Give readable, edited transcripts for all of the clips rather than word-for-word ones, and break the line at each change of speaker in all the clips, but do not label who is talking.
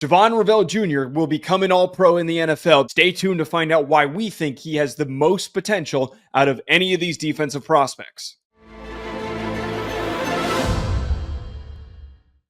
Shavon Revel Jr. will become an All-Pro in the NFL. Stay tuned to find out why we think he has the most potential out of any of these defensive prospects.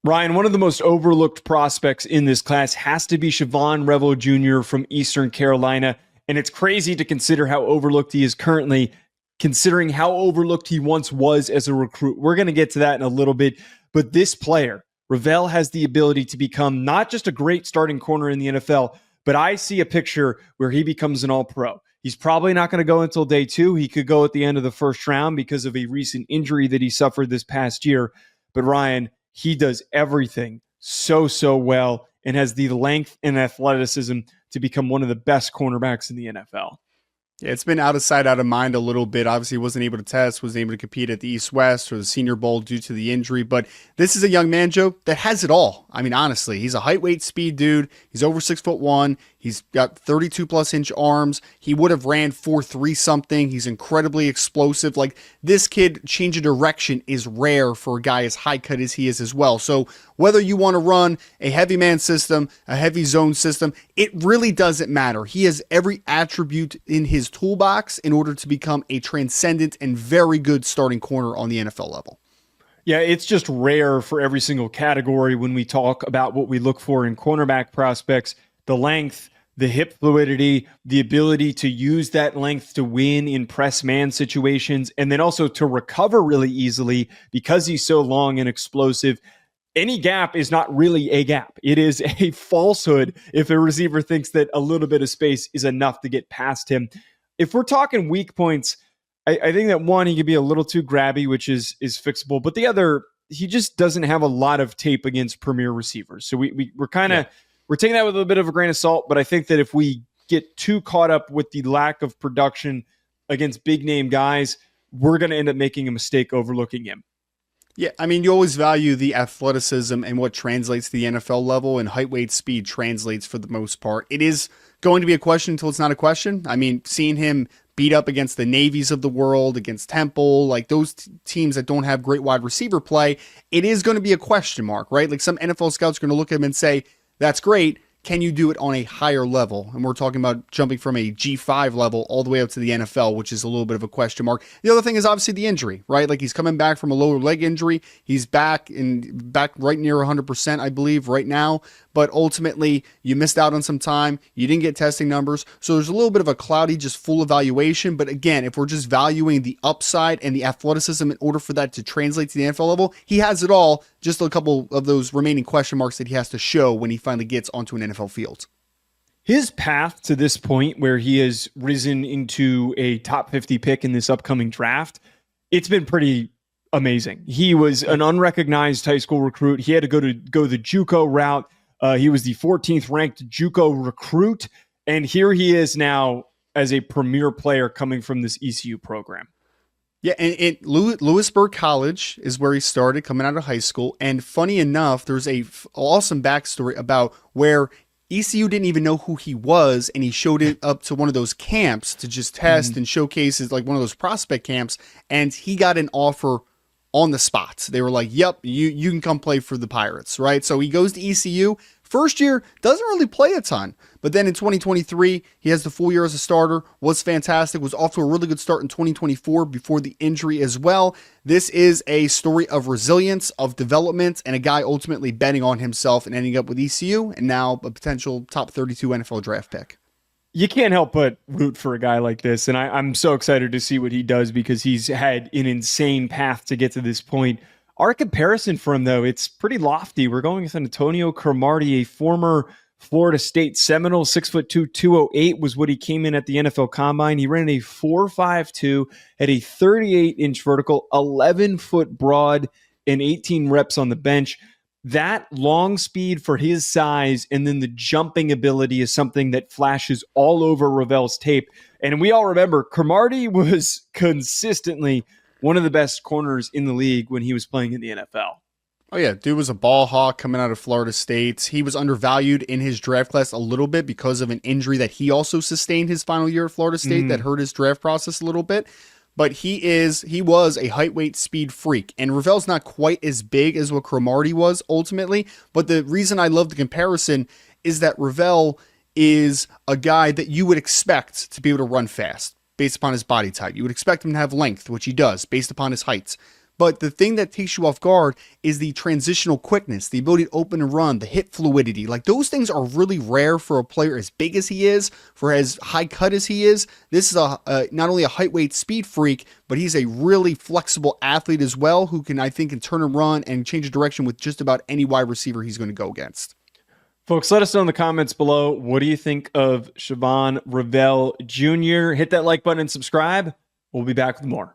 Ryan, one of the most overlooked prospects in this class has to be Shavon Revel Jr. from Eastern Carolina. And it's crazy to consider how overlooked he is currently, considering how overlooked he once was as a recruit. We're going to get to that in a little bit. But this player, Revel, has the ability to become not just a great starting corner in the NFL, but I see a picture where he becomes an All-Pro. He's probably not going to go until day 2. He could go at the end of the first round because of a recent injury that he suffered this past year. But Ryan, he does everything so well and has the length and athleticism to become one of the best cornerbacks in the NFL.
Yeah, it's been out of sight, out of mind a little bit. Obviously, wasn't able to test, wasn't able to compete at the East-West or the Senior Bowl due to the injury. But this is a young man, Joe, that has it all. I mean, honestly, he's a height, weight, speed dude. He's over 6'1". He's got 32-plus inch arms. He would have ran 4.3 something. He's incredibly explosive. Like, this kid, change of direction is rare for a guy as high cut as he is as well. So whether you want to run a heavy man system, a heavy zone system, it really doesn't matter. He has every attribute in his toolbox in order to become a transcendent and very good starting corner on the NFL level.
Yeah, it's just rare for every single category when we talk about what we look for in cornerback prospects. The length, the hip fluidity, the ability to use that length to win in press man situations, and then also to recover really easily because he's so long and explosive. Any gap is not really a gap. It is a falsehood if a receiver thinks that a little bit of space is enough to get past him. If we're talking weak points, I think that one, he could be a little too grabby, which is fixable, but the other, he just doesn't have a lot of tape against premier receivers. So we're kind of, we're taking that with a bit of a grain of salt, but I think that if we get too caught up with the lack of production against big name guys, we're going to end up making a mistake overlooking him.
Yeah, I mean, you always value the athleticism and what translates to the NFL level, and height, weight, speed translates for the most part. It is going to be a question until it's not a question. I mean, seeing him beat up against the Navies of the world, against Temple, like those teams that don't have great wide receiver play, it is going to be a question mark, right? Like some NFL scouts are going to look at him and say, that's great. Can you do it on a higher level? And we're talking about jumping from a G5 level all the way up to the NFL, which is a little bit of a question mark. The other thing is obviously the injury, right? Like he's coming back from a lower leg injury. He's back right near 100%, I believe, right now. But ultimately, you missed out on some time. You didn't get testing numbers. So there's a little bit of a cloudy, just full evaluation. But again, if we're just valuing the upside and the athleticism in order for that to translate to the NFL level, he has it all. Just a couple of those remaining question marks that he has to show when he finally gets onto an NFL field.
His path to this point where he has risen into a top 50 pick in this upcoming draft, it's been pretty amazing. He was an unrecognized high school recruit. He had to go the JUCO route. He was the 14th ranked JUCO recruit, and here he is now as a premier player coming from this ECU program.
Yeah, and Lewisburg College is where he started coming out of high school. And funny enough, there's a awesome backstory about where ECU didn't even know who he was, and he showed it up to one of those camps to just test and showcases, like one of those prospect camps, and he got an offer on the spot. They were like, yep, you can come play for the Pirates, right? So he goes to ECU. First year, doesn't really play a ton. But then in 2023, he has the full year as a starter, was fantastic, was off to a really good start in 2024 before the injury as well. This is a story of resilience, of development, and a guy ultimately betting on himself and ending up with ECU, and now a potential top 32 NFL draft pick.
You can't help but root for a guy like this, and I'm so excited to see what he does because he's had an insane path to get to this point. Our comparison for him, though, it's pretty lofty. We're going with Antonio Cromartie, a former Florida State Seminole, 6'2", 208 was what he came in at the NFL Combine. He ran a 4.52, had a 38-inch vertical, 11-foot broad, and 18 reps on the bench. That long speed for his size and then the jumping ability is something that flashes all over Revel's tape. And we all remember Cromartie was consistently one of the best corners in the league when he was playing in the NFL.
Oh yeah, dude was a ball hawk coming out of Florida State. He was undervalued in his draft class a little bit because of an injury that he also sustained his final year at Florida State that hurt his draft process a little bit. but he was a height, weight, speed freak. And Revel's not quite as big as what Cromartie was ultimately. But the reason I love the comparison is that Revel is a guy that you would expect to be able to run fast based upon his body type. You would expect him to have length, which he does based upon his height. But the thing that takes you off guard is the transitional quickness, the ability to open and run, the hip fluidity. Like, those things are really rare for a player as big as he is, for as high cut as he is. This is not only a height, weight, speed freak, but he's a really flexible athlete as well, who can, I think, can turn and run and change direction with just about any wide receiver he's going to go against.
Folks, let us know in the comments below. What do you think of Shavon Revel Jr.? Hit that like button and subscribe. We'll be back with more.